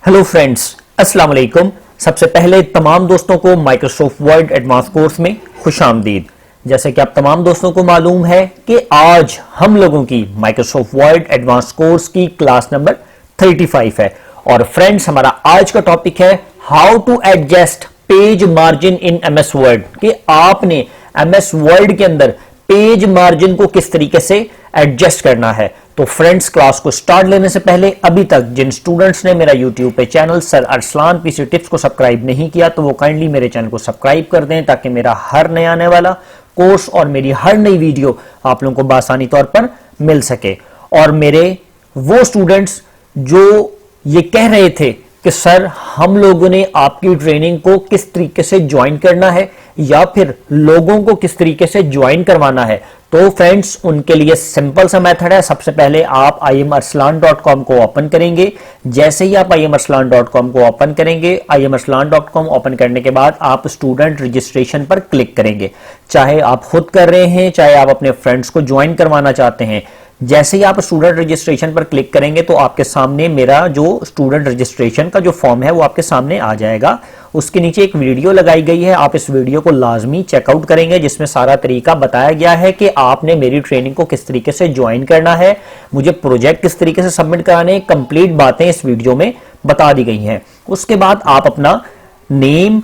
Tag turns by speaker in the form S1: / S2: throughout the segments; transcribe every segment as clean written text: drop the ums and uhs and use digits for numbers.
S1: Hello friends, अस्सलाम वालेकुम। सबसे पहले तमाम दोस्तों को माइक्रोसॉफ्ट वर्ड एडवांस कोर्स में खुशामदीद। जैसे कि आप तमाम दोस्तों को मालूम है कि आज हम लोगों की माइक्रोसॉफ्ट वर्ड एडवांस कोर्स की क्लास नंबर 35 है। और फ्रेंड्स, हमारा आज का टॉपिक है how to adjust page margin in MS Word, कि आपने एमएस वर्ड के अंदर पेज मार्जिन को किस तरीके से एडजस्ट करना है। तो फ्रेंड्स, क्लास को स्टार्ट लेने से पहले अभी तक जिन स्टूडेंट्स ने मेरा यूट्यूब पे channel sir Arsalan PC tips को सब्सक्राइब नहीं किया तो वो काइंडली मेरे चैनल को सब्सक्राइब कर दें, ताकि मेरा हर नया आने वाला कोर्स और मेरी हर नई वीडियो आप लोगों को बासानी तौर पर मिल सके। और मेरे वो स्टूडेंट्स जो ये कह रहे थे कि सर हम लोगों ने आपकी ट्रेनिंग को किस तरीके से ज्वाइन करना है या फिर लोगों को किस तरीके से ज्वाइन करवाना है, तो फ्रेंड्स उनके लिए सिंपल सा मेथड है। सबसे पहले आप IMArslan.com को ओपन करेंगे। जैसे ही आप IMArslan.com को ओपन करेंगे, IMArslan.com ओपन करने के बाद आप स्टूडेंट रजिस्ट्रेशन पर क्लिक करेंगे। चाहे आप खुद कर रहे हैं, चाहे आप अपने फ्रेंड्स को ज्वाइन करवाना चाहते हैं, जैसे ही आप स्टूडेंट रजिस्ट्रेशन पर क्लिक करेंगे तो आपके सामने मेरा जो स्टूडेंट रजिस्ट्रेशन का जो फॉर्म है वो आपके सामने आ जाएगा। उसके नीचे एक वीडियो लगाई गई है, आप इस वीडियो को लाजमी चेकआउट करेंगे, जिसमें सारा तरीका बताया गया है कि आपने मेरी ट्रेनिंग को किस तरीके से ज्वाइन करना है, मुझे प्रोजेक्ट किस तरीके से सबमिट कराने, कंप्लीट बातें इस वीडियो में बता दी गई हैं। उसके बाद आप अपना name,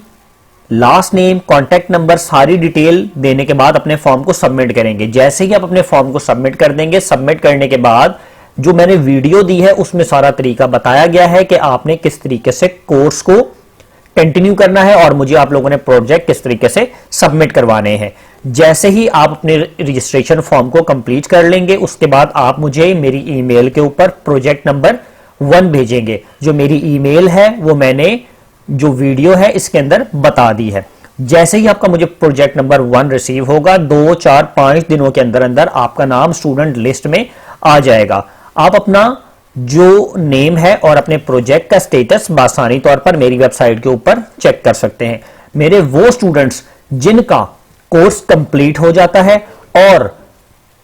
S1: last name, contact number, सारी डिटेल देने के बाद अपने फॉर्म को सबमिट करेंगे। जैसे ही आप अपने फॉर्म को सबमिट कर देंगे, सबमिट करने के बाद जो मैंने वीडियो दी है उसमें सारा तरीका बताया गया है कि आपने किस तरीके से कोर्स को कंटिन्यू करना है और मुझे आप लोगों ने प्रोजेक्ट किस तरीके से सबमिट करवाने हैं। जैसे ही आप अपने रजिस्ट्रेशन फॉर्म को कंप्लीट कर लेंगे, उसके बाद आप मुझे मेरी ईमेल के ऊपर प्रोजेक्ट नंबर 1 भेजेंगे। जो मेरी ईमेल है वो मैंने जो वीडियो है इसके अंदर बता दी है। जैसे ही आपका मुझे प्रोजेक्ट नंबर 1 रिसीव होगा, 2, 4, 5 दिनों के अंदर अंदर आपका नाम स्टूडेंट लिस्ट में आ जाएगा। आप अपना जो नेम है और अपने प्रोजेक्ट का स्टेटस बासानी तौर पर मेरी वेबसाइट के ऊपर चेक कर सकते हैं। मेरे वो स्टूडेंट्स जिनका कोर्स कंप्लीट हो जाता है और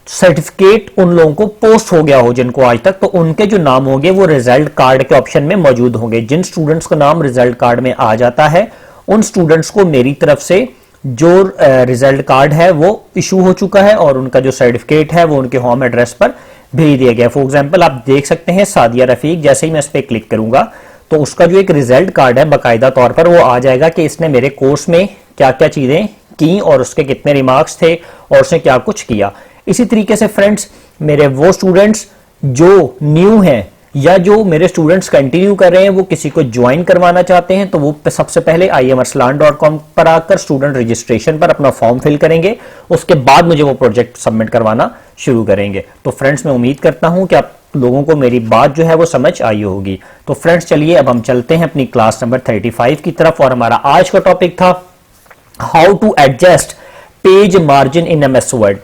S1: सर्टिफिकेट उन लोगों को पोस्ट हो गया हो जिनको आज तक, तो उनके जो नाम होंगे वो रिजल्ट कार्ड के ऑप्शन में मौजूद होंगे। जिन स्टूडेंट्स का नाम रिजल्ट कार्ड में आ जाता है उन स्टूडेंट्स को मेरी तरफ से जो रिजल्ट कार्ड है वो इशू हो चुका है और उनका जो सर्टिफिकेट है वो उनके होम एड्रेस पर भेज दिया गया। फॉर एग्जांपल आप देख सकते हैं सादिया रफीक, जैसे ही मैं इस पर क्लिक करूंगा तो उसका जो एक रिजल्ट कार्ड है बाकायदा तौर पर वो आ जाएगा कि इसने मेरे कोर्स में क्या क्या चीजें की और उसके कितने रिमार्क्स थे और उसने क्या कुछ किया। इसी तरीके से फ्रेंड्स, मेरे वो स्टूडेंट्स जो न्यू हैं या जो मेरे स्टूडेंट्स कंटिन्यू कर रहे हैं, वो किसी को ज्वाइन करवाना चाहते हैं, तो वो सबसे पहले IMArslan.com पर आकर स्टूडेंट रजिस्ट्रेशन पर अपना फॉर्म फिल करेंगे। उसके बाद मुझे वो प्रोजेक्ट सबमिट करवाना शुरू करेंगे। तो फ्रेंड्स, मैं उम्मीद करता हूं कि आप लोगों को मेरी बात जो है वो समझ आई होगी। तो फ्रेंड्स, चलिए अब हम चलते हैं अपनी क्लास नंबर 35 की तरफ। और हमारा आज का टॉपिक था how to adjust page margin in MS Word,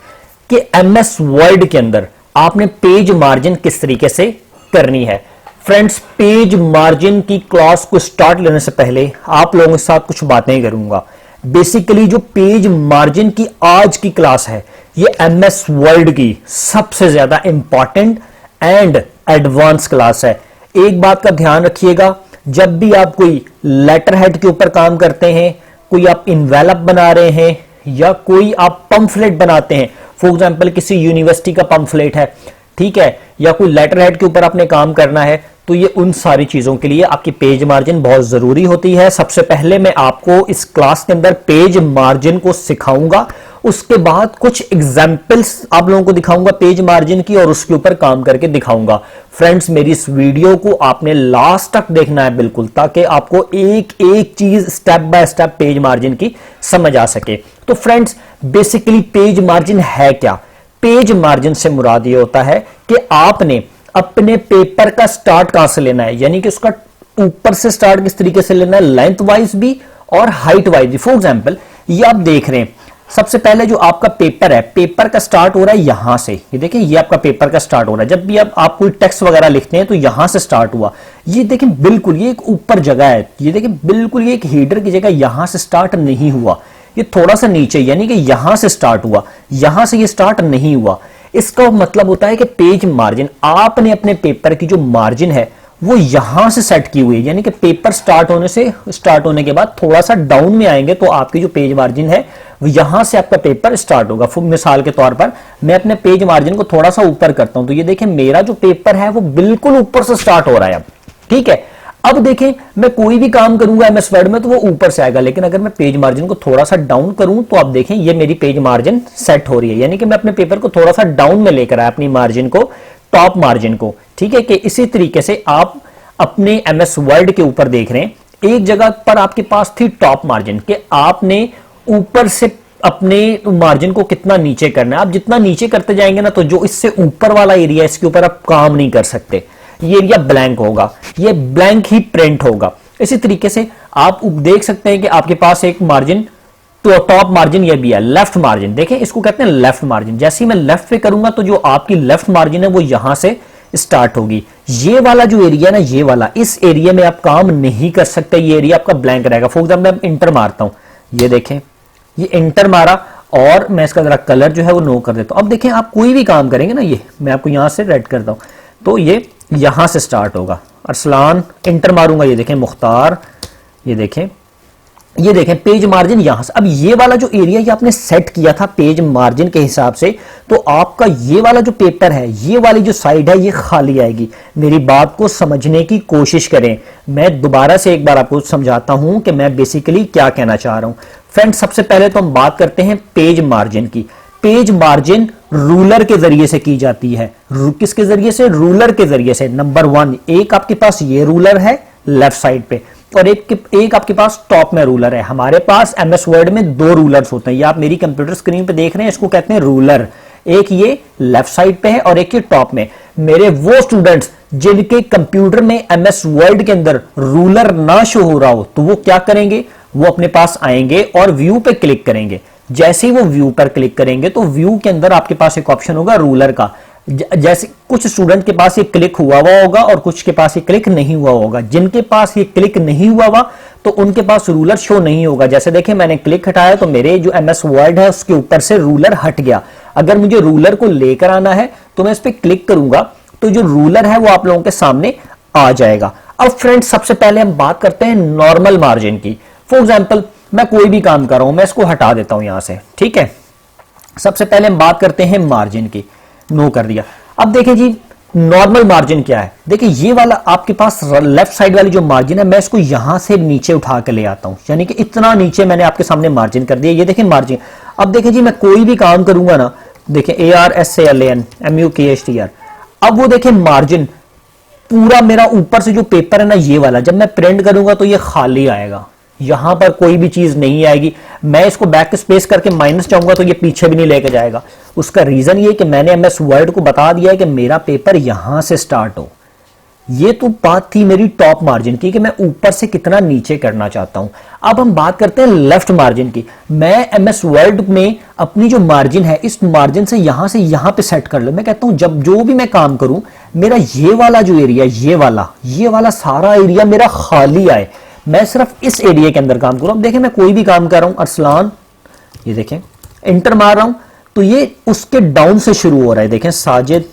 S1: कि एमएस वर्ड के अंदर आपने पेज मार्जिन किस तरीके से करनी है। फ्रेंड्स, पेज मार्जिन की क्लास को स्टार्ट लेने से पहले आप लोगों के साथ कुछ बातें करूंगा। बेसिकली जो पेज मार्जिन की आज की क्लास है ये एमएस वर्ड की सबसे ज्यादा इंपॉर्टेंट एंड एडवांस क्लास है। एक बात का ध्यान रखिएगा, जब भी आप कोई लेटर हेड के ऊपर काम करते हैं, कोई आप इनवेलप बना रहे हैं या कोई आप पंफलेट बनाते हैं, फॉर एग्जाम्पल किसी यूनिवर्सिटी का पंफलेट है, ठीक है, या कोई लेटर हेड के ऊपर आपने काम करना है, तो ये उन सारी चीजों के लिए आपकी पेज मार्जिन बहुत जरूरी होती है। सबसे पहले मैं आपको इस क्लास के अंदर पेज मार्जिन को सिखाऊंगा, उसके बाद कुछ एग्जाम्पल्स आप लोगों को दिखाऊंगा पेज मार्जिन की और उसके ऊपर काम करके दिखाऊंगा। फ्रेंड्स, मेरी इस वीडियो को आपने लास्ट तक देखना है बिल्कुल, ताकि आपको एक एक चीज step by step page margin की समझ आ सके। तो फ्रेंड्स, बेसिकली पेज मार्जिन है क्या? पेज मार्जिन से मुराद ये होता है कि आपने अपने पेपर का स्टार्ट कहां से लेना है, यानी कि उसका ऊपर से स्टार्ट किस तरीके से लेना है, लेंथ वाइज भी और हाइट वाइज भी। फॉर एग्जांपल ये आप देख रहे हैं, सबसे पहले जो आपका पेपर है, पेपर का स्टार्ट हो रहा है यहां से, ये देखिए ये आपका पेपर का स्टार्ट हो रहा है। जब भी आप कोई टेक्स्ट वगैरह लिखते हैं तो यहां से स्टार्ट हुआ, ये देखिए बिल्कुल ये एक ऊपर जगह है, ये देखिए बिल्कुल ये एक हीडर की जगह यहां से स्टार्ट नहीं हुआ, ये थोड़ा सा नीचे, यानी कि यहां से स्टार्ट हुआ, यहां से ये स्टार्ट नहीं हुआ। इसका मतलब होता है कि पेज मार्जिन, आपने अपने पेपर की जो मार्जिन है वो यहां से सेट की हुई है, यानी कि पेपर स्टार्ट होने के बाद थोड़ा सा डाउन में आएंगे तो आपकी जो पेज मार्जिन है वो यहां से आपका पेपर स्टार्ट होगा। मिसाल के तौर पर मैं अपने पेज मार्जिन को थोड़ा सा ऊपर करता हूं तो ये देखें मेरा जो पेपर है वो बिल्कुल ऊपर से स्टार्ट हो रहा है अब, ठीक है। अब देखें मैं कोई भी काम करूंगा एमएस वर्ड में तो वो ऊपर से आएगा, लेकिन अगर मैं पेज मार्जिन को थोड़ा सा डाउन करूं तो आप देखें ये मेरी पेज मार्जिन सेट हो रही है, यानी कि मैं अपने पेपर को थोड़ा सा डाउन में लेकर आया अपनी मार्जिन को, टॉप मार्जिन को, ठीक है। कि इसी तरीके से आप अपने एमएस वर्ड के ऊपर देख रहे हैं एक जगह पर आपके पास थी टॉप मार्जिन कि आपने ऊपर से अपने मार्जिन को कितना नीचे करना है। आप जितना नीचे करते जाएंगे ना तो जो इससे ऊपर वाला एरिया इसके ऊपर आप काम नहीं कर सकते, ये एरिया ब्लैंक होगा, ये ब्लैंक ही प्रिंट होगा। इसी तरीके से आप देख सकते हैं कि आपके पास एक मार्जिन तो टॉप मार्जिन ये भी है, लेफ्ट मार्जिन देखें इसको कहते हैं लेफ्ट मार्जिन। जैसे ही मैं लेफ्ट पे करूंगा तो जो आपकी लेफ्ट मार्जिन है वो यहां से स्टार्ट होगी। ये वाला जो एरिया ना, ये वाला, इस एरिया में आप काम नहीं कर सकते, ये एरिया आपका ब्लैंक रहेगा। फॉर एग्जाम्पल मैं इंटर मारता हूं, ये देखें ये इंटर मारा और मैं इसका जरा कलर जो है वो नो कर देता हूं। अब देखें आप कोई भी काम करेंगे ना, ये मैं आपको यहां से रेड करता हूं तो ये यहां से स्टार्ट होगा, अरसलान, इंटर मारूंगा, ये देखें मुख्तार, ये देखें पेज मार्जिन यहां से। अब ये वाला जो एरिया ये आपने सेट किया था पेज मार्जिन के हिसाब से, तो आपका ये वाला जो पेपर है, ये वाली जो साइड है ये खाली आएगी। मेरी बात को समझने की कोशिश करें, मैं दोबारा से एक बार आपको समझाता हूं कि मैं बेसिकली क्या कहना चाह रहा हूं। फ्रेंड्स सबसे पहले तो हम बात करते हैं पेज मार्जिन की। पेज मार्जिन रूलर के जरिए से की जाती है। किसके जरिए से? रूलर के जरिए से। नंबर 1, एक आपके पास ये रूलर है लेफ्ट साइड पे और एक आपके पास टॉप में रूलर है। हमारे पास एमएस वर्ड में 2 रूलर्स होते हैं, ये आप मेरी कंप्यूटर स्क्रीन पे देख रहे हैं, इसको कहते हैं रूलर। एक ये लेफ्ट साइड पे है और एक ये टॉप में। मेरे वो स्टूडेंट्स जिनके कंप्यूटर में एमएस वर्ड के अंदर रूलर ना शो हो रहा हो तो वो क्या करेंगे, वो अपने पास आएंगे और व्यू पे क्लिक करेंगे। जैसे ही वो व्यू पर क्लिक करेंगे तो व्यू के अंदर आपके पास एक ऑप्शन होगा रूलर का। जैसे कुछ स्टूडेंट के पास ये क्लिक हुआ हुआ होगा और कुछ के पास ये क्लिक नहीं हुआ होगा। जिनके पास ये क्लिक नहीं हुआ हुआ तो उनके पास रूलर शो नहीं होगा। जैसे देखें मैंने क्लिक हटाया तो मेरे जो एमएस वर्ड है उसके ऊपर से रूलर हट गया। अगर मुझे रूलर को लेकर आना है तो मैं इस पर क्लिक करूंगा तो जो रूलर है वो आप लोगों के सामने आ जाएगा। अब फ्रेंड्स सबसे पहले हम बात करते हैं नॉर्मल मार्जिन की। फॉर एग्जाम्पल मैं कोई भी काम कर रहा हूं, मैं इसको हटा देता हूं यहां से, ठीक है। सबसे पहले हम बात करते हैं मार्जिन की, नो कर दिया। अब देखिए जी नॉर्मल मार्जिन क्या है। देखिए ये वाला आपके पास लेफ्ट साइड वाली जो मार्जिन है मैं इसको यहां से नीचे उठा के ले आता हूं, यानी कि इतना नीचे मैंने आपके सामने मार्जिन कर दिया। ये देखिए मार्जिन। अब देखिए जी मैं कोई भी काम करूंगा ना, देखिए ARSALAN MUKHTR, अब वो देखिए मार्जिन पूरा मेरा ऊपर से जो पेपर है ना ये वाला, जब मैं प्रिंट करूंगा तो ये खाली आएगा, यहां पर कोई भी चीज नहीं आएगी। मैं इसको बैक स्पेस करके माइनस चाहूंगा तो ये पीछे भी नहीं लेके जाएगा। उसका रीजन ये कि मैंने एमएस वर्ड को बता दिया है कि मेरा पेपर यहां से स्टार्ट हो। ये तो बात थी मेरी टॉप मार्जिन की कि मैं ऊपर से कितना नीचे करना चाहता हूं। अब हम बात करते हैं लेफ्ट मार्जिन की। मैं एमएस वर्ड में अपनी जो मार्जिन है इस मार्जिन से यहां पे सेट कर लो। मैं कहता हूं जब जो भी मैं काम करूं मेरा ये वाला जो एरिया, ये वाला सारा एरिया मेरा खाली आए, मैं सिर्फ इस एरिया के अंदर काम करूं। अब देखें मैं कोई भी काम कर रहा हूं, अरसलान, ये देखें इंटर मार रहा हूं तो ये उसके डाउन से शुरू हो रहा है। देखें साजिद,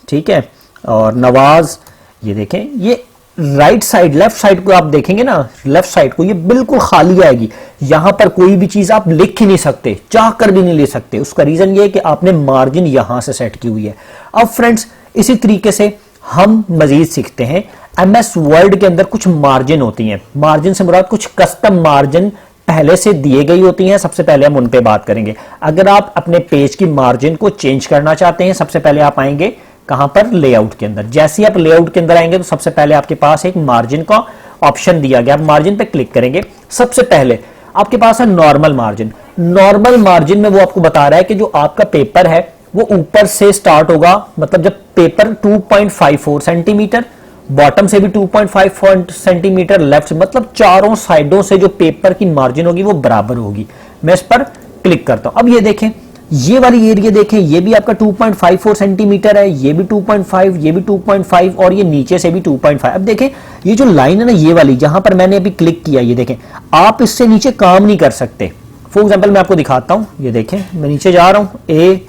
S1: ठीक है, और नवाज, ये देखें ये राइट साइड, लेफ्ट साइड को आप देखेंगे ना, लेफ्ट साइड को ये बिल्कुल खाली आएगी। यहां पर कोई भी चीज आप लिख ही नहीं सकते, चाह कर भी नहीं ले सकते। उसका रीजन ये है कि आपने मार्जिन यहां से सेट की हुई है। अब फ्रेंड्स इसी तरीके से हम मजीद सीखते हैं। एमएस वर्ड के अंदर कुछ मार्जिन होती हैं। मार्जिन से मुराद कुछ कस्टम मार्जिन पहले से दिए गई होती हैं। सबसे पहले हम उन पे बात करेंगे। अगर आप अपने पेज की मार्जिन को चेंज करना चाहते हैं, सबसे पहले आप आएंगे कहां पर, लेआउट के अंदर। जैसे ही आप लेआउट के अंदर आएंगे तो सबसे पहले आपके पास एक मार्जिन का ऑप्शन दिया गया। आप मार्जिन पे क्लिक करेंगे। सबसे पहले आपके पास है नॉर्मल मार्जिन। नॉर्मल मार्जिन में वो आपको बता रहा है कि जो आपका पेपर है वो ऊपर से स्टार्ट होगा, मतलब जब पेपर 2.54 सेंटीमीटर, बॉटम से भी 2.5 सेंटीमीटर, लेफ्ट मतलब चारों साइडों से जो पेपर की मार्जिन होगी वो बराबर होगी। मैं इस पर क्लिक करता हूं। अब ये देखें ये वाली एरिया देखें, ये भी आपका 2.54 सेंटीमीटर है, ये भी 2.5, ये भी 2.5 और ये नीचे से भी 2.5। अब देखें ये जो लाइन है ना ये वाली, जहां पर मैंने अभी क्लिक किया, ये देखें आप इससे नीचे काम नहीं कर सकते। फॉर एग्जाम्पल मैं आपको दिखाता हूं, ये देखें मैं नीचे जा रहा हूं, ए,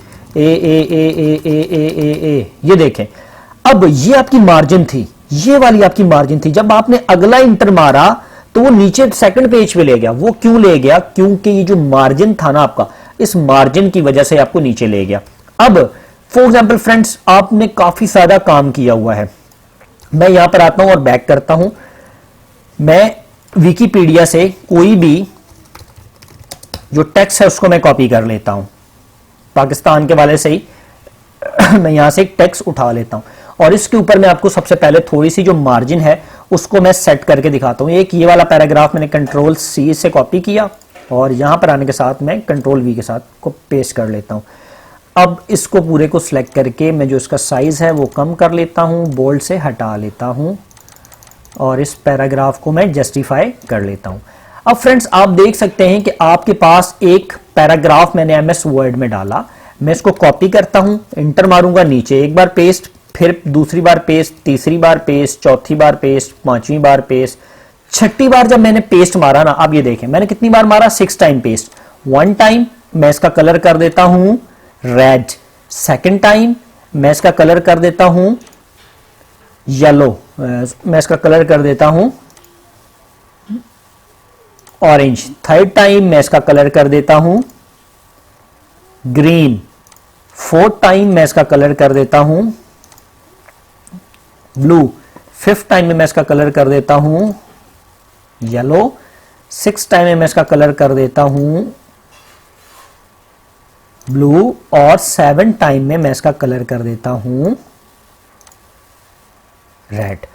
S1: ये देखें। अब ये आपकी मार्जिन थी, ये वाली आपकी मार्जिन थी। जब आपने अगला इंटर मारा तो वो नीचे सेकंड पेज पे ले गया। वो क्यों ले गया? क्योंकि ये जो मार्जिन था ना आपका, इस मार्जिन की वजह से आपको नीचे ले गया। अब फॉर एग्जांपल फ्रेंड्स, आपने काफी सारा काम किया हुआ है। मैं यहां पर आता हूं और बैक करता हूं। मैं विकिपीडिया से कोई भी जो टेक्स्ट है उसको मैं कॉपी कर लेता हूं, पाकिस्तान के वाले से ही मैं यहां से एक टेक्स्ट उठा लेता हूं और इसके ऊपर मैं आपको सबसे पहले थोड़ी सी जो मार्जिन है उसको मैं सेट करके दिखाता हूं। एक ये वाला पैराग्राफ मैंने कंट्रोल सी से कॉपी किया और यहां पर आने के साथ मैं कंट्रोल वी के साथ को पेस्ट कर लेता हूं। अब इसको पूरे को सिलेक्ट करके मैं जो इसका साइज है वो कम कर लेता हूं, बोल्ड से हटा लेता हूं और इस पैराग्राफ को मैं जस्टिफाई कर लेता हूं। अब फ्रेंड्स आप देख सकते हैं कि आपके पास एक पैराग्राफ मैंने एमएस वर्ड में डाला। मैं इसको कॉपी करता हूं, इंटर मारूंगा, नीचे एक बार पेस्ट, फिर दूसरी बार पेस्ट, तीसरी बार पेस्ट, चौथी बार पेस्ट, पांचवी बार पेस्ट, छठी बार जब मैंने पेस्ट मारा ना, आप ये देखें मैंने कितनी बार मारा, 6 टाइम पेस्ट। 1 टाइम मैं इसका कलर कर देता हूं रेड, सेकंड टाइम मैं इसका कलर कर देता हूं येलो, मैं इसका कलर कर देता हूं ऑरेंज, थर्ड टाइम मैं इसका कलर कर देता हूं ग्रीन, फोर्थ टाइम मैं इसका कलर कर देता हूं ब्लू, फिफ्थ टाइम में मैं इसका कलर कर देता हूं येलो, सिक्स टाइम में मैं इसका कलर कर देता हूं ब्लू और 7 टाइम में मैं इसका कलर कर देता हूं रेड।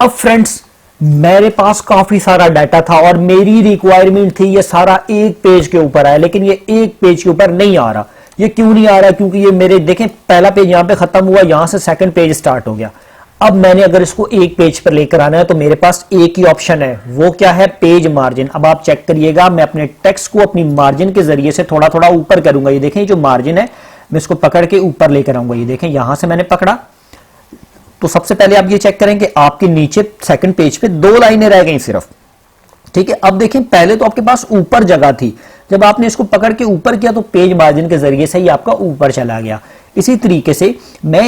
S1: अब फ्रेंड्स मेरे पास काफी सारा डाटा था और मेरी रिक्वायरमेंट थी ये सारा एक पेज के ऊपर आया, लेकिन ये एक पेज के ऊपर नहीं आ रहा। ये क्यों नहीं आ रहा? क्योंकि ये मेरे देखें पहला पेज यहां पे खत्म हुआ, यहां से सेकंड पेज स्टार्ट हो गया। अब मैंने अगर इसको एक पेज पर लेकर आना है तो मेरे पास एक ही ऑप्शन है, वो क्या है? Page margin. अब आप चेक करिएगा, मैं अपने टेक्स्ट को अपनी मार्जिन के जरिए से थोड़ा थोड़ा ऊपर करूंगा। ये देखें जो मार्जिन है मैं इसको पकड़ के ऊपर लेकर आऊंगा। ये देखें यहां से मैंने पकड़ा तो सबसे पहले आप ये चेक करें कि आपके नीचे सेकंड पेज पे 2 लाइनें रह गई सिर्फ, ठीक है। अब देखें पहले तो आपके पास ऊपर जगह थी, जब आपने इसको पकड़ के ऊपर किया तो पेज मार्जिन के जरिए से ही आपका ऊपर चला गया। इसी तरीके से मैं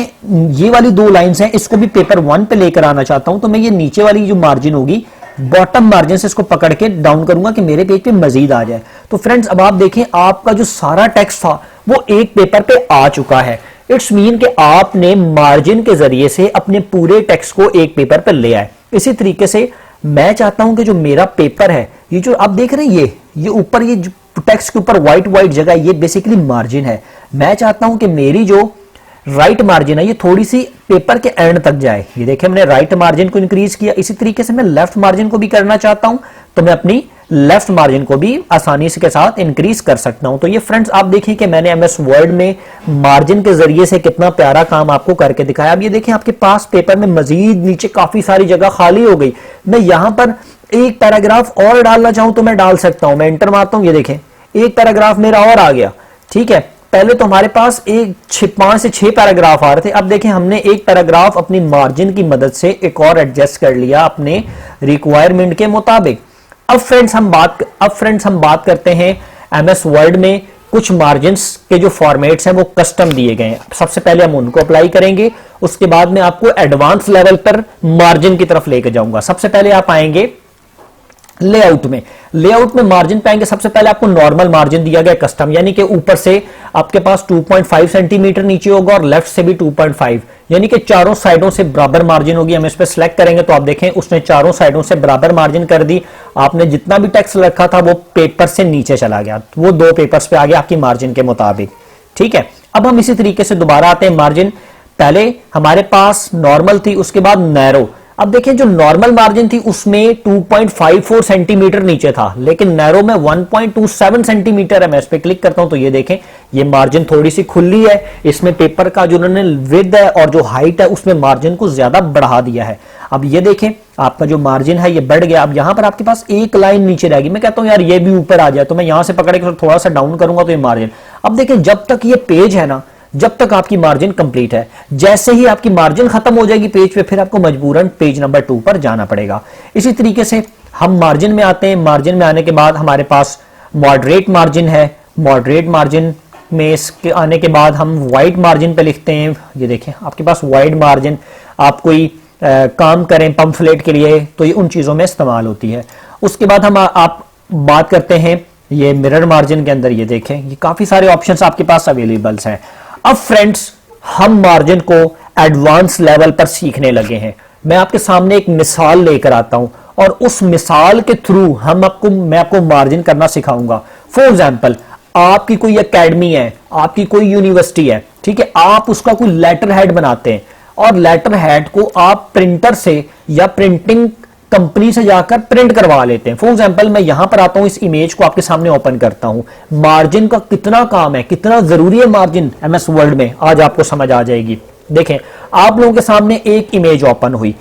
S1: ये वाली 2 लाइंस हैं इसको भी पेपर 1 पे लेकर आना चाहता हूं, तो मैं ये नीचे वाली जो मार्जिन होगी बॉटम मार्जिन से इसको पकड़ के डाउन करूंगा कि मेरे पेज पे मजीद आ जाए। तो फ्रेंड्स अब आप देखें आपका जो सारा टेक्स्ट था वो एक पेपर पे आ चुका है। इट्स मीन कि आपने मार्जिन के जरिए से अपने पूरे टेक्स्ट को एक पेपर पर ले आए। इसी तरीके से मैं चाहता हूं कि जो मेरा पेपर है, ये जो आप देख रहे हैं ये ऊपर ये टेक्स्ट के ऊपर व्हाइट जगह, ये बेसिकली मार्जिन है। मैं चाहता हूं कि मेरी जो राइट मार्जिन है ये थोड़ी सी पेपर के एंड तक जाए। ये देखिए हमने राइट मार्जिन को इंक्रीज किया। इसी तरीके से मैं लेफ्ट मार्जिन को भी करना चाहता हूं तो मैं अपनी लेफ्ट मार्जिन को भी आसानी से के साथ इंक्रीज कर सकता हूं। तो ये फ्रेंड्स आप देखिए कि मैंने एमएस वर्ड में मार्जिन के जरिए से कितना प्यारा काम आपको करके दिखाया। अब ये देखें आपके पास पेपर में मजीद नीचे काफी सारी जगह खाली हो गई। मैं यहां पर एक पैराग्राफ और डालना चाहूं तो मैं डाल सकता हूं। मैं एंटर मारता हूं, ये देखें एक पैराग्राफ मेरा और आ गया, ठीक है। पहले तो हमारे पास 5 से 6 पैराग्राफ आ रहे थे, अब देखें हमने एक पैराग्राफ अपनी मार्जिन की मदद से एक और एडजस्ट कर लिया अपने रिक्वायरमेंट के मुताबिक। अब फ्रेंड्स हम बात करते हैं एमएस वर्ड में कुछ मार्जिन्स के जो फॉर्मेट्स हैं वो कस्टम दिए गए हैं। सबसे पहले हम उनको अप्लाई करेंगे, उसके बाद में आपको एडवांस लेवल पर मार्जिन की तरफ लेकर जाऊंगा। सबसे पहले आप आएंगे लेआउट में मार्जिन पाएंगे। सबसे पहले आपको नॉर्मल मार्जिन दिया गया कस्टम, यानी कि ऊपर से आपके पास 2.5 सेंटीमीटर नीचे होगा और लेफ्ट से भी 2.5, यानी कि चारों साइडों से बराबर मार्जिन होगी। हम इस पर सिलेक्ट करेंगे तो आप देखें उसने चारों साइडों से बराबर मार्जिन कर दी। आपने जितना भी टेक्स्ट रखा था वो पेपर से नीचे चला गया, वो 2 पेपर्स पे आ गया आपकी मार्जिन के मुताबिक, ठीक है। अब हम इसी तरीके से दोबारा आते हैं मार्जिन। पहले हमारे पास नॉर्मल थी, उसके बाद नैरो। अब देखें जो नॉर्मल मार्जिन थी उसमें 2.54 सेंटीमीटर नीचे था, लेकिन नैरो में 1.27 सेंटीमीटर है। मैं इस पे क्लिक करता हूं तो ये देखें ये मार्जिन थोड़ी सी खुली है। इसमें पेपर का जो उन्होंने विड्थ है और जो हाइट है उसमें मार्जिन को ज्यादा बढ़ा दिया है। अब ये देखें आपका जो मार्जिन है ये बढ़ गया। अब यहां पर आपके पास एक लाइन नीचे रहेगी। मैं कहता हूं यार ये भी ऊपर आ जाए, तो मैं यहां से पकड़ के थोड़ा सा डाउन करूंगा तो ये मार्जिन। अब देखें जब तक ये पेज है ना, जब तक आपकी मार्जिन कंप्लीट है, जैसे ही आपकी मार्जिन खत्म हो जाएगी पेज पे, फिर आपको मजबूरन पेज नंबर 2 पर जाना पड़ेगा। इसी तरीके से हम मार्जिन में आते हैं। मार्जिन में आने के बाद हमारे पास मॉडरेट मार्जिन है। मॉडरेट मार्जिन में इसके आने के बाद हम वाइड मार्जिन पे लिखते हैं। ये देखें आपके पास वाइड मार्जिन, आप कोई काम करें पंफलेट के लिए, तो ये उन चीजों में इस्तेमाल होती है। उसके बाद हम आप बात करते हैं ये मिरर मार्जिन के अंदर, ये देखें ये काफी सारे ऑप्शंस आपके पास अवेलेबल्स हैं। अब फ्रेंड्स हम मार्जिन को एडवांस लेवल पर सीखने लगे हैं। मैं आपके सामने एक मिसाल लेकर आता हूं और उस मिसाल के थ्रू मैं आपको मार्जिन करना सिखाऊंगा। फॉर एग्जाम्पल, आपकी कोई एकेडमी है, आपकी कोई यूनिवर्सिटी है, ठीक है, आप उसका कोई लेटर हेड बनाते हैं और लेटर हेड को आप प्रिंटर से या प्रिंटिंग कंपनी से जाकर प्रिंट करवा लेते हैं। फॉर एग्जांपल, मैं यहां पर आता हूं, इस इमेज को आपके सामने ओपन करता हूं। मार्जिन का कितना काम है, कितना जरूरी है मार्जिन एमएस वर्ड में, आज आपको समझ आ जाएगी। देखें, आप लोगों के सामने एक इमेज ओपन हुई।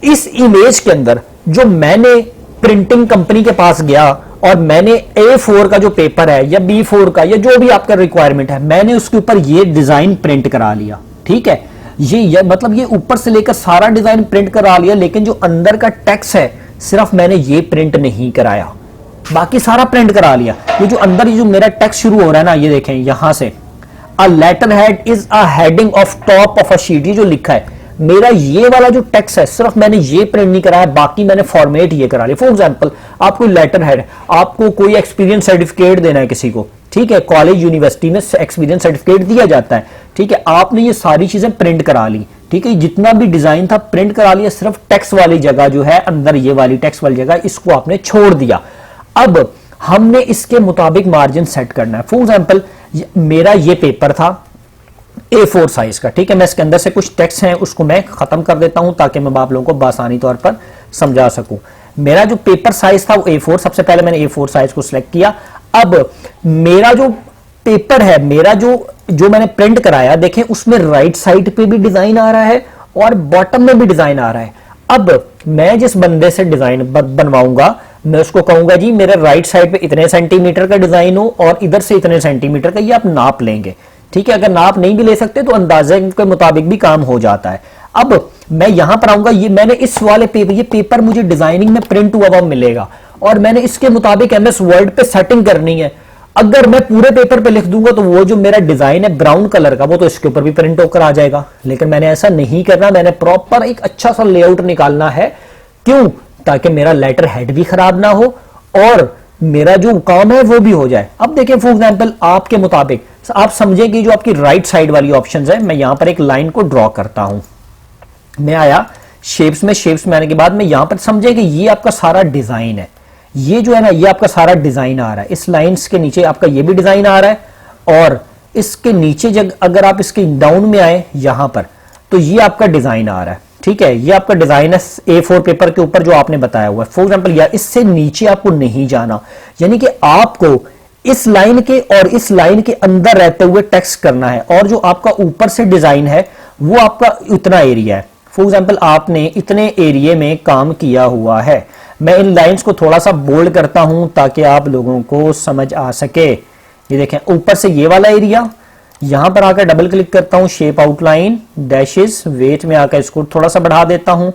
S1: इस इमेज के अंदर जो मैंने प्रिंटिंग कंपनी के पास गया और मैंने A4 का जो पेपर है या B4 का या जो भी आपका रिक्वायरमेंट है, मैंने उसके ऊपर ये डिजाइन प्रिंट करा लिया। ठीक है, ये मतलब ये ऊपर से लेकर सारा डिजाइन प्रिंट करा लिया, लेकिन जो अंदर का टेक्स्ट है सिर्फ मैंने ये प्रिंट नहीं कराया, बाकी सारा प्रिंट करा लिया। ये जो अंदर ये जो मेरा टेक्स्ट शुरू हो रहा है ना, ये देखें यहां से, a letter head is a heading of top of a sheet, ये जो लिखा है मेरा ये वाला जो टेक्स्ट है सिर्फ मैंने ये प्रिंट नहीं कराया, बाकी मैंने फॉर्मेट ये करा लिया। फॉर एग्जांपल, आपको लेटर हेड, आपको कोई एक्सपीरियंस सर्टिफिकेट देना है किसी को, ठीक है, कॉलेज यूनिवर्सिटी में एक्सपीरियंस सर्टिफिकेट दिया जाता है, ठीक है, आपने ये सारी चीजें प्रिंट करा ली, ठीक है, जितना भी डिजाइन था प्रिंट करा लिया, सिर्फ टेक्स्ट वाली जगह जो है अंदर, ये वाली टेक्स्ट वाली जगह, इसको आपने छोड़ दिया। अब हमने इसके मुताबिक मार्जिन सेट करना है। फॉर एग्जांपल, मेरा ये पेपर था A4 साइज का, ठीक है, मैं इसके अंदर से कुछ टेक्स्ट हैं उसको मैं खत्म कर देता हूं ताकि मैं आप लोगों को बासानी तौर पर समझा सकूं। मेरा जो पेपर साइज था वो A4, सबसे पहले मैंने A4 साइज को सिलेक्ट किया। अब मेरा जो पेपर है, मेरा जो मैंने प्रिंट कराया, देखें उसमें राइट साइड पे भी डिजाइन आ रहा है और बॉटम में भी डिजाइन आ रहा है। अब मैं जिस बंदे से डिजाइन बनवाऊंगा, मैं उसको कहूंगा जी मेरे राइट साइड पे इतने सेंटीमीटर का डिजाइन हो और इधर से इतने सेंटीमीटर का, ये आप नाप लेंगे, ठीक है। अगर नाप नहीं भी ले सकते तो अंदाजे के मुताबिक भी काम हो जाता है। अब मैं यहां पर आऊंगा, ये मैंने इस वाले पेपर, ये पेपर मुझे डिजाइनिंग में प्रिंट हुआ मिलेगा और मैंने इसके मुताबिक एमएस वर्ड पे सेटिंग करनी है। अगर मैं पूरे पेपर पे लिख दूंगा तो वो जो मेरा डिजाइन है ब्राउन कलर का, वो तो इसके ऊपर भी प्रिंट होकर आ जाएगा, लेकिन मैंने ऐसा नहीं करना, मैंने प्रॉपर एक अच्छा सा लेआउट निकालना है। क्यों? ताकि मेरा लेटर हेड भी खराब ना हो और मेरा जो काम है वो भी हो जाए। अब देखिए, फॉर एग्जांपल, आपके मुताबिक आप समझे कि जो आपकी राइट साइड वाली ऑप्शंस है, मैं यहां पर एक लाइन को ड्रॉ करता हूं। मैं आया शेप्स में, शेप्स में आने के बाद मैं यहां पर समझे कि ये आपका सारा डिजाइन है, ये जो है ना, ये आपका सारा डिजाइन आ रहा है। इस लाइंस के नीचे आपका ये भी डिजाइन आ रहा है और इसके नीचे जब अगर आप इसके डाउन में आए यहां पर, तो ये आपका डिजाइन आ रहा है, ठीक है, ये आपका डिजाइन है A4 पेपर के ऊपर जो आपने बताया हुआ है। फॉर एग्जांपल, या इससे नीचे आपको नहीं जाना, यानी कि आपको इस लाइन के और इस लाइन के अंदर रहते हुए टेक्स्ट करना है और जो आपका ऊपर से डिजाइन है वो आपका इतना एरिया है। फॉर एग्जांपल, आपने इतने एरिया में काम किया हुआ है। मैं इन लाइंस को थोड़ा सा बोल्ड करता हूं ताकि आप लोगों को समझ आ सके। ये देखें, ऊपर से ये वाला एरिया, यहां पर आकर डबल क्लिक करता हूं, शेप आउटलाइन डैशेस, वेट में आकर इसको थोड़ा सा बढ़ा देता हूं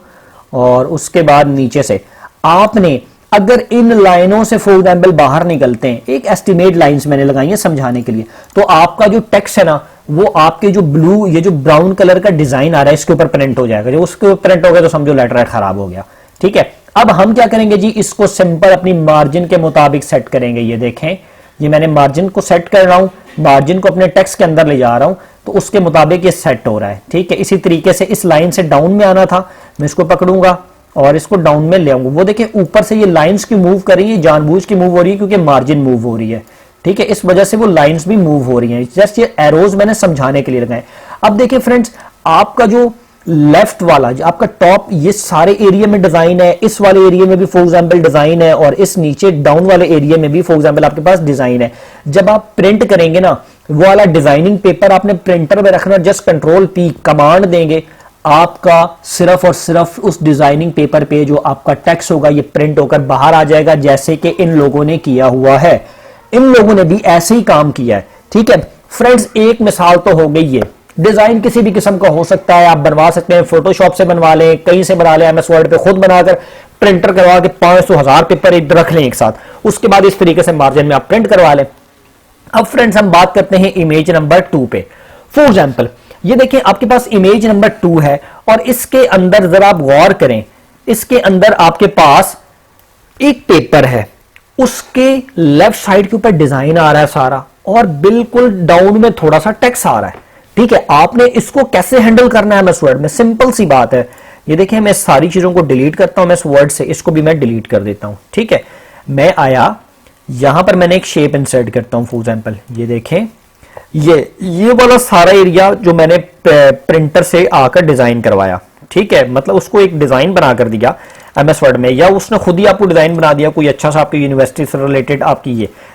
S1: और उसके बाद नीचे से आपने अगर इन लाइनों से फॉर एग्जांपल बाहर निकलते हैं, एक एस्टिमेट लाइंस मैंने लगाई है समझाने के लिए, तो आपका जो टेक्स्ट है ना, वो आपके जो ब्लू, ये जो ब्राउन कलर का डिजाइन आ रहा है इसके ऊपर प्रिंट हो जाएगा। जो उसके ऊपर प्रिंट हो गया तो समझो लेटर खराब हो गया, ठीक है। अब हम क्या करेंगे जी, इसको सिंपल अपनी मार्जिन के मुताबिक सेट करेंगे। ये देखें, ये मैंने मार्जिन को सेट कर रहा हूं, मार्जिन को अपने टेक्स्ट के अंदर ले जा रहा हूं, तो उसके मुताबिक ये सेट हो रहा है, ठीक है। इसी तरीके से इस लाइन से डाउन में आना था, मैं इसको पकड़ूंगा और इसको डाउन में ले आऊंगा। वो देखिए ऊपर से ये लाइंस की मूव कर रही है, जानबूझ की मूव हो रही है क्योंकि मार्जिन मूव हो रही है, ठीक है, इस वजह से वो लाइंस भी मूव हो रही हैं। जस्ट ये एरोज मैंने समझाने के लिए लगाए। अब देखिए फ्रेंड्स, आपका जो लेफ्ट वाला जो आपका टॉप, ये सारे एरिया में डिजाइन है, इस वाले एरिया में भी फॉर एग्जांपल डिजाइन है और इस नीचे डाउन वाले एरिया में भी फॉर एग्जांपल आपके पास डिजाइन है। जब आप प्रिंट करेंगे ना, वो वाला डिजाइनिंग पेपर आपने प्रिंटर में रखना, जस्ट कंट्रोल P कमांड देंगे, आपका सिर्फ और सिर्फ उस डिजाइनिंग पेपर पे जो आपका टेक्स्ट होगा ये प्रिंट होकर बाहर आ जाएगा, जैसे कि इन लोगों ने किया हुआ है। इन लोगों ने भी ऐसे ही काम किया है, ठीक है फ्रेंड्स। एक मिसाल तो हो गई है, डिजाइन किसी भी किस्म का हो सकता है, आप बनवा सकते हैं, फोटोशॉप से बनवा लें, कहीं से बना लें, एमएस वर्ड पे खुद बनाकर प्रिंटर करवा के 500,000 पेपर रख लें एक साथ, उसके बाद इस तरीके से मार्जिन में आप प्रिंट करवा लें। अब फ्रेंड्स हम बात करते हैं इमेज नंबर 2 पे। फॉर एग्जांपल, ये देखें आपके पास इमेज नंबर 2 है और इसके अंदर जरा आप गौर करें, इसके अंदर आपके पास एक पेपर है, उसके लेफ्ट साइड के ऊपर डिजाइन आ रहा है सारा और बिल्कुल डाउन में थोड़ा सा टेक्स्ट आ रहा है। ठीक है, आपने इसको कैसे हैंडल करना है एमएस वर्ड में, सिंपल सी बात है। ये देखिए मैं सारी चीजों को डिलीट करता हूं एमएस वर्ड से, इसको भी मैं डिलीट कर देता हूं। ठीक है, मैं आया यहां पर, मैंने एक शेप इंसर्ट करता हूं फॉर एग्जांपल। ये देखें ये वाला सारा एरिया जो मैंने प्रिंटर से आकर डिजाइन करवाया, ठीक है, मतलब उसको एक डिजाइन बना कर दिया एमएस वर्ड में, या उसने खुद ही आपको डिजाइन बना दिया कोई अच्छा सा आपकी यूनिवर्सिटी से रिलेटेड आपकी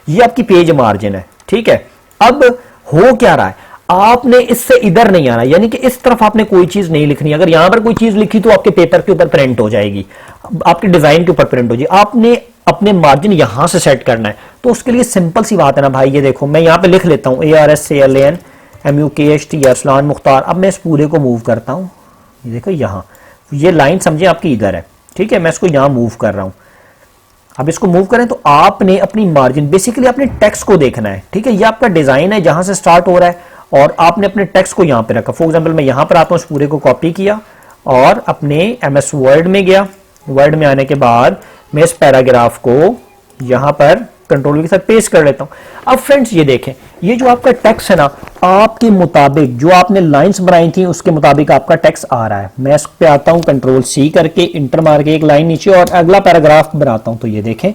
S1: ये आपकी पेज मार्जिन है। ठीक है, अब हो क्या रहा है, आपने इससे इधर नहीं आना, यानी कि इस तरफ आपने कोई चीज नहीं लिखनी। अगर यहां पर कोई चीज लिखी तो आपके पेपर के ऊपर प्रिंट हो जाएगी, आपके डिजाइन के ऊपर प्रिंट हो जाएगी। आपने अपने मार्जिन यहां से सेट करना है, तो उसके लिए सिंपल सी बात है ना भाई। ये देखो मैं यहां पे लिख लेता हूं ARSALAN अरसलान मुख्तार। अब मैं इस पूरे को मूव करता हूं, ये देखो यहां, ये लाइन समझे आपकी इधर है। ठीक है, मैं इसको यहां मूव कर रहा हूं। अब इसको मूव करें तो आपने अपनी मार्जिन, बेसिकली अपने टेक्स्ट को देखना है। ठीक है, ये आपका डिजाइन है जहां से स्टार्ट हो रहा है और आपने अपने टेक्स्ट को यहां पे रखा। फॉर एग्जांपल मैं यहां पर आता हूं, इस पूरे को कॉपी किया और अपने एमएस वर्ड में गया। वर्ड में आने के बाद मैं इस पैराग्राफ को यहां पर कंट्रोल के साथ पेस्ट कर लेता हूं। अब फ्रेंड्स ये देखें, ये जो आपका टेक्स्ट है ना, आपके मुताबिक जो आपने लाइंस बनाई थी उसके मुताबिक आपका टेक्स्ट आ रहा है। मैं इस पे आता हूं, कंट्रोल सी करके इंटर मार के एक लाइन नीचे और अगला पैराग्राफ बनाता हूं। तो ये देखें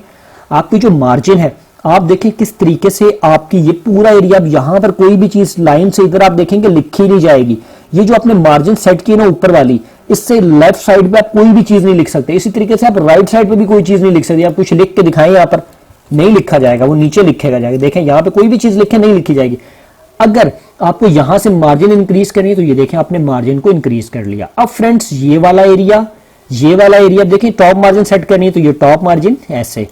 S1: आपकी जो मार्जिन है, आप देखें किस तरीके से आपकी ये पूरा एरिया, अब यहां पर कोई भी चीज लाइन से इधर आप देखेंगे लिखी नहीं जाएगी। ये जो आपने मार्जिन सेट की ना ऊपर वाली, इससे लेफ्ट साइड पे आप कोई भी चीज नहीं लिख सकते। इसी तरीके से आप राइट साइड पे भी कोई चीज नहीं लिख सकते। आप कुछ लिख के दिखाएं, यहां पर नहीं लिखा जाएगा, वो नीचे लिखेगा जाएगा। देखें यहां पे कोई भी चीज लिखे नहीं लिखी जाएगी। अगर आपको यहां से मार्जिन इंक्रीज करनी है तो ये देखें आपने मार्जिन को इंक्रीज कर लिया। अब फ्रेंड्स ये वाला एरिया देखें, टॉप मार्जिन सेट करनी है तो ये टॉप मार्जिन ऐसे।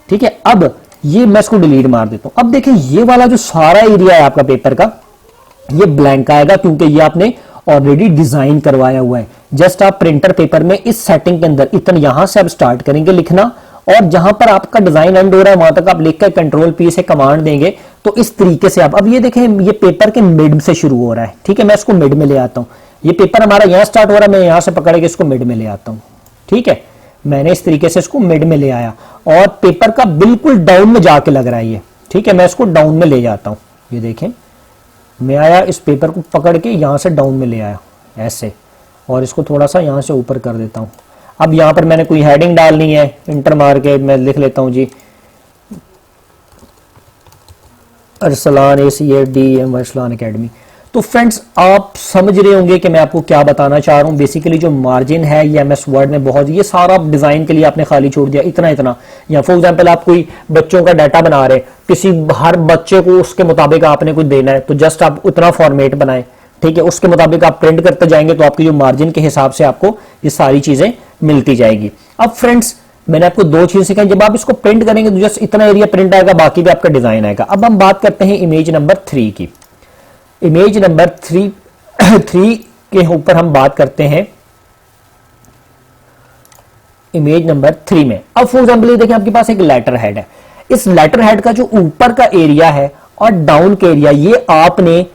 S1: ठीक है, अब ये मैं इसको डिलीट मार देता हूं। अब देखें ये वाला जो सारा एरिया है आपका पेपर का, ये ब्लैंक आएगा क्योंकि ये आपने ऑलरेडी डिजाइन करवाया हुआ है। जस्ट आप प्रिंटर पेपर में इस सेटिंग के अंदर इतना यहां से आप स्टार्ट करेंगे लिखना और जहां पर आपका डिजाइन एंड हो रहा है वहां तक आप लिखकर कंट्रोल पी से कमांड देंगे तो इस तरीके से आप, अब ये देखें ये पेपर के मिड से शुरू हो रहा है। ठीक है, मैं इसको मिड में ले आता हूं। ये पेपर हमारा यहां स्टार्ट हो रहा है, मैं यहां से पकड़ के इसको मिड में ले आता हूं। ठीक है, मैंने इस तरीके से इसको मिड में ले आया और पेपर का बिल्कुल डाउन में जाके लग रहा है ये। ठीक है, मैं इसको डाउन में ले जाता हूं। ये देखें मैं आया, इस पेपर को पकड़ के यहां से डाउन में ले आया ऐसे, और इसको थोड़ा सा यहां से ऊपर कर देता हूं। अब यहां पर मैंने कोई हेडिंग डालनी है, इंटर मार के मैं लिख लेता हूं जी अरसलान ACADM अरसलान अकेडमी। तो फ्रेंड्स आप समझ रहे होंगे कि मैं आपको क्या बताना चाह रहा हूं। बेसिकली जो मार्जिन है ये एमएस वर्ड में बहुत, ये सारा डिजाइन के लिए आपने खाली छोड़ दिया इतना। या फॉर एग्जांपल आप कोई बच्चों का डाटा बना रहे, किसी हर बच्चे को उसके मुताबिक आपने कुछ देना है तो जस्ट आप उतना फॉर्मेट बनाएं। ठीक है, उसके मुताबिक आप प्रिंट करते जाएंगे तो आपकी जो मार्जिन के हिसाब से आपको ये सारी चीजें मिलती जाएगी। अब फ्रेंड्स मैंने आपको दो चीजें सिखाई, जब आप इसको प्रिंट करेंगे तो जस्ट इतना एरिया प्रिंट आएगा, बाकी भी आपका डिजाइन आएगा। अब हम बात करते हैं इमेज नंबर 3 की। इमेज नंबर 3 के ऊपर हम बात करते हैं इमेज नंबर 3 में। अब फॉर एग्जांपल ये देखिए आपके पास एक लेटर हेड है। इस लेटर हेड का जो ऊपर का एरिया है और डाउन का एरिया, ये आपने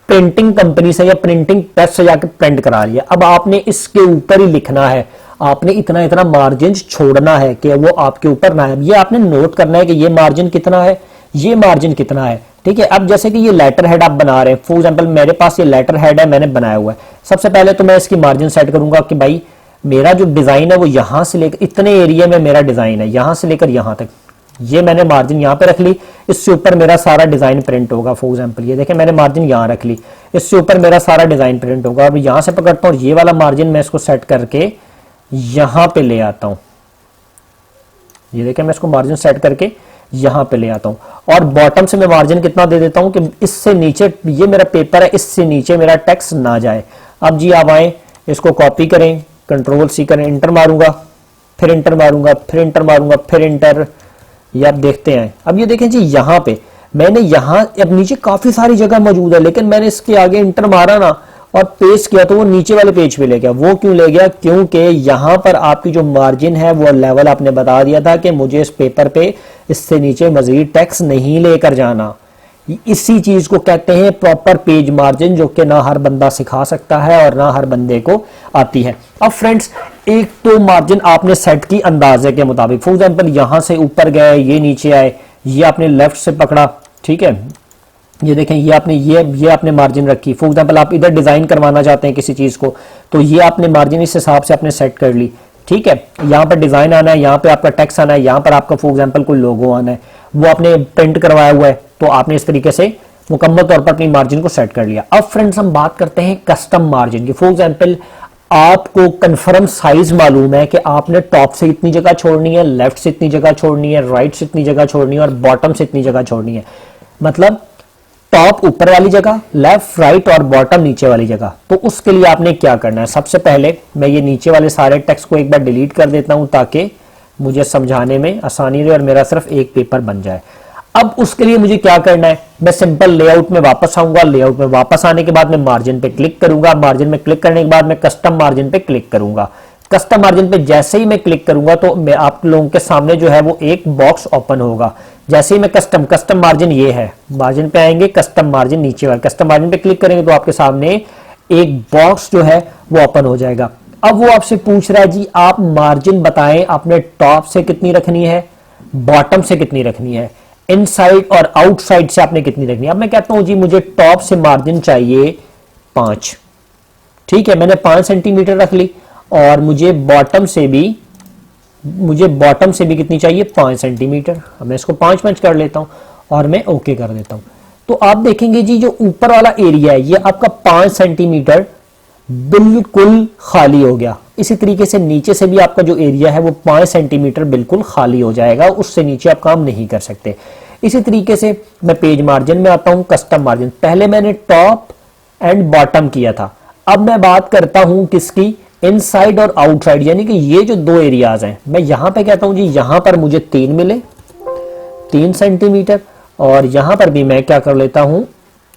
S1: प्रिंटिंग कंपनी से या प्रिंटिंग प्रेस से जाकर प्रिंट करा लिया। अब आपने इसके ऊपर ही लिखना है, आपने इतना मार्जिन छोड़ना है कि वो आपके ऊपर ना है। ये आपने नोट करना है कि ये मार्जिन कितना है, ये मार्जिन कितना है। ठीक है, अब जैसे कि ये लेटर हेड आप बना रहे हैं, फॉर एग्जांपल मेरे पास ये लेटर हेड है, मैंने बनाया हुआ है। सबसे पहले तो मैं इसकी मार्जिन सेट करूंगा कि भाई मेरा जो डिजाइन है वो यहां से लेकर इतने एरिया में मेरा डिजाइन है, यहां से लेकर यहां तक, ये मैंने मार्जिन यहां पे रख ली। इससे ऊपर मेरा सारा डिजाइन प्रिंट होगा। फॉर एग्जांपल ये देखें मैंने मार्जिन यहां रख ली, इससे ऊपर मेरा सारा डिजाइन प्रिंट होगा। अब यहां से पकड़ता हूं, ये वाला मार्जिन मैं इसको सेट करके यहां पे ले आता हूं। ये देखें मैं इसको मार्जिन सेट करके यहां पे ले आता हूं और बॉटम से मैं मार्जिन कितना दे देता हूं कि इससे नीचे, ये मेरा पेपर है, इससे नीचे मेरा टेक्स्ट ना जाए। अब जी आप आए, इसको कॉपी करें, कंट्रोल सी करें, इंटर मारूंगा, फिर इंटर मारूंगा, फिर इंटर मारूंगा, फिर इंटर। ये आप देखते हैं। अब ये देखें जी यहां पे मैंने यहां, अब नीचे काफी सारी जगह मौजूद है लेकिन मैंने इसके आगे इंटर मारा ना और पेस्ट किया तो वो नीचे वाले पेज पे ले गया। वो क्यों ले गया? क्योंकि यहां पर आपकी जो मार्जिन है वो लेवल आपने बता दिया था कि मुझे इस पेपर पे इससे नीचे मजीद टेक्स्ट नहीं लेकर जाना। इसी चीज को कहते हैं प्रॉपर पेज मार्जिन, जो कि ना हर बंदा सिखा सकता है और ना हर बंदे को आती है। अब फ्रेंड्स, एक तो मार्जिन आपने सेट की अंदाजे के मुताबिक, फॉर एग्जांपल यहां से ऊपर गए, ये नीचे आए, ये आपने लेफ्ट से पकड़ा, ठीक है, ये देखें, ये आपने मार्जिन रखी। फॉर एग्जांपल आप इधर डिजाइन करवाना चाहते हैं किसी चीज को, तो ये आपने मार्जिन इस हिसाब से आपने सेट कर ली, ठीक है। यहाँ पर डिजाइन आना है, यहाँ पे आपका टेक्स्ट आना है, यहाँ पर आपका फॉर एग्जांपल कोई लोगो आना है, वो आपने प्रिंट करवाया हुआ है, तो आपने इस तरीके से मुकम्मल तौर पर अपनी मार्जिन को सेट कर लिया। अब फ्रेंड्स, हम बात करते हैं कस्टम मार्जिन की। फॉर एग्जांपल आपको कंफर्म साइज मालूम है कि आपने टॉप से इतनी जगह छोड़नी है, लेफ्ट से इतनी जगह छोड़नी है, राइट से इतनी जगह छोड़नी है और बॉटम से इतनी जगह छोड़नी है। मतलब टॉप ऊपर वाली जगह, लेफ्ट राइट और बॉटम नीचे वाली जगह। तो उसके लिए आपने क्या करना है, सबसे पहले मैं ये नीचे वाले सारे टेक्स्ट को एक बार डिलीट कर देता हूं ताकि मुझे समझाने में आसानी रहे और मेरा सिर्फ एक पेपर बन जाए। अब उसके लिए मुझे क्या करना है, मैं सिंपल लेआउट में वापस आऊंगा। लेआउट में वापस आने के बाद मैं मार्जिन पे क्लिक करूंगा। मार्जिन में क्लिक करने के बाद मैं कस्टम मार्जिन पे क्लिक करूंगा। कस्टम मार्जिन पे जैसे ही मैं क्लिक करूंगा तो मैं आप लोगों के सामने जो है वो एक बॉक्स ओपन होगा। जैसे ही मैं कस्टम मार्जिन, ये है, मार्जिन पे आएंगे, कस्टम मार्जिन नीचे वाले कस्टम मार्जिन पे क्लिक करेंगे तो आपके सामने एक बॉक्स जो है वो ओपन हो जाएगा। अब वो आपसे पूछ रहा है जी आप मार्जिन बताएं, आपने टॉप से कितनी रखनी है, बॉटम से कितनी रखनी है, इनसाइड और आउटसाइड से आपने कितनी रखनी है। अब मैं कहता हूं जी मुझे टॉप से मार्जिन चाहिए 5, ठीक है, मैंने 5 सेंटीमीटर रख ली और मुझे बॉटम से भी कितनी चाहिए, 5 सेंटीमीटर। अब मैं इसको 5 कर लेता हूं और मैं ओके कर देता हूं। तो आप देखेंगे जी जो ऊपर वाला एरिया है ये आपका 5 सेंटीमीटर बिल्कुल खाली हो गया। इसी तरीके से नीचे से भी आपका जो एरिया है वो 5 सेंटीमीटर बिल्कुल खाली हो जाएगा, उससे नीचे आप काम नहीं कर सकते। इसी तरीके से मैं पेज मार्जिन में आता हूं, कस्टम मार्जिन। पहले मैंने टॉप एंड बॉटम किया था, अब मैं बात करता हूं किसकी, इनसाइड और आउटसाइड, यानी कि ये जो दो एरियाज हैं, मैं यहां पे कहता हूं जी यहां पर मुझे 3 मिले, 3 सेंटीमीटर, और यहां पर भी मैं क्या कर लेता हूं,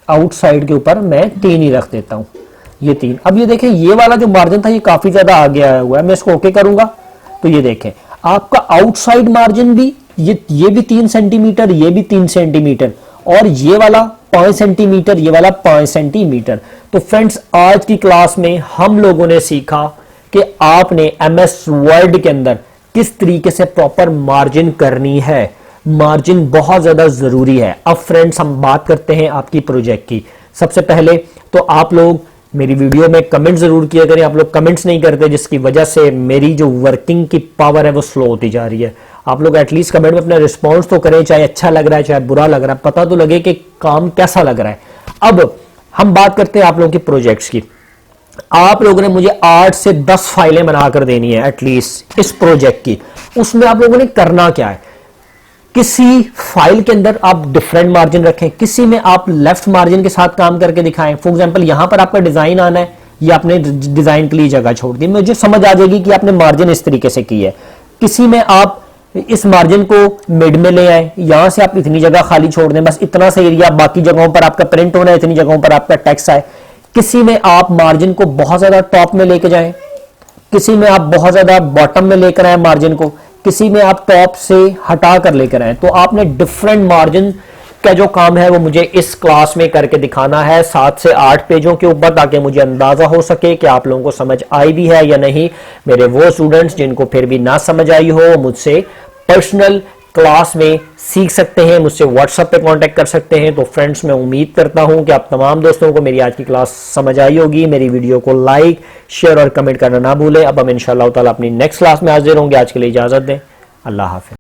S1: आउटसाइड के ऊपर मैं 3 ही रख देता हूं, ये 3। अब ये देखें ये वाला जो मार्जिन था ये काफी ज्यादा आ गया हुआ है, मैं इसको ओके करूंगा तो ये देखें आपका आउटसाइड मार्जिन भी ये भी 3 सेंटीमीटर, ये भी 3 सेंटीमीटर, और ये वाला 5 सेंटीमीटर, ये वाला 5 सेंटीमीटर। तो फ्रेंड्स, आज की क्लास में हम लोगों ने सीखा कि आपने एमएस वर्ड के अंदर किस तरीके से प्रॉपर मार्जिन करनी है। मार्जिन बहुत ज्यादा जरूरी है। अब फ्रेंड्स, हम बात करते हैं आपकी प्रोजेक्ट की। सबसे पहले तो आप लोग मेरी वीडियो में कमेंट जरूर किया करें। आप लोग कमेंट्स नहीं करते, जिसकी वजह से मेरी जो वर्किंग की पावर है वो स्लो होती जा रही है। आप लोग एटलीस्ट कमेंट में अपना रिस्पॉन्स तो करें, चाहे अच्छा लग रहा है चाहे बुरा लग रहा है, पता तो लगे कि काम कैसा लग रहा है। अब हम बात करते हैं आप लोगों की प्रोजेक्ट्स की। आप लोगों ने मुझे 8 से 10 फाइलें बनाकर देनी है एटलीस्ट इस प्रोजेक्ट की। उसमें आप लोगों ने करना क्या है, किसी फाइल के अंदर आप डिफरेंट मार्जिन रखें, किसी में आप लेफ्ट मार्जिन के साथ काम करके दिखाएं। फॉर एग्जांपल यहां पर आपका डिजाइन आना है, ये आपने डिजाइन के लिए जगह छोड़ दी, मुझे समझ आ जाएगी कि आपने मार्जिन इस तरीके से की है। किसी में आप इस मार्जिन को मिड में ले आए, यहां से आप इतनी जगह खाली छोड़ दें, बस इतना सा एरिया, बाकी जगहों पर आपका प्रिंट होना है, इतनी जगहों पर आपका टेक्स्ट आए। किसी में आप मार्जिन को बहुत ज्यादा टॉप में लेके जाएं, किसी में आप बहुत ज्यादा बॉटम में लेकर आए मार्जिन को, किसी में आप टॉप से हटा कर लेकर आए। तो आपने डिफरेंट मार्जिन का जो काम है वो मुझे इस क्लास में करके दिखाना है 7 से 8 पेजों के ऊपर, ताकि मुझे अंदाजा हो सके कि आप लोगों को समझ आई भी है या नहीं। मेरे वो स्टूडेंट्स जिनको फिर भी ना समझ आई हो, मुझसे पर्सनल क्लास में सीख सकते हैं, मुझसे व्हाट्सएप पे कांटेक्ट कर सकते हैं। तो फ्रेंड्स, मैं उम्मीद करता हूं कि आप तमाम दोस्तों को मेरी आज की क्लास समझ आई होगी। मेरी वीडियो को लाइक, शेयर और कमेंट करना ना भूलें। अब हम इंशाअल्लाह ताला अपनी नेक्स्ट क्लास में हाजिर होंगे। आज के लिए इजाजत दें। अल्लाह हाफिज़।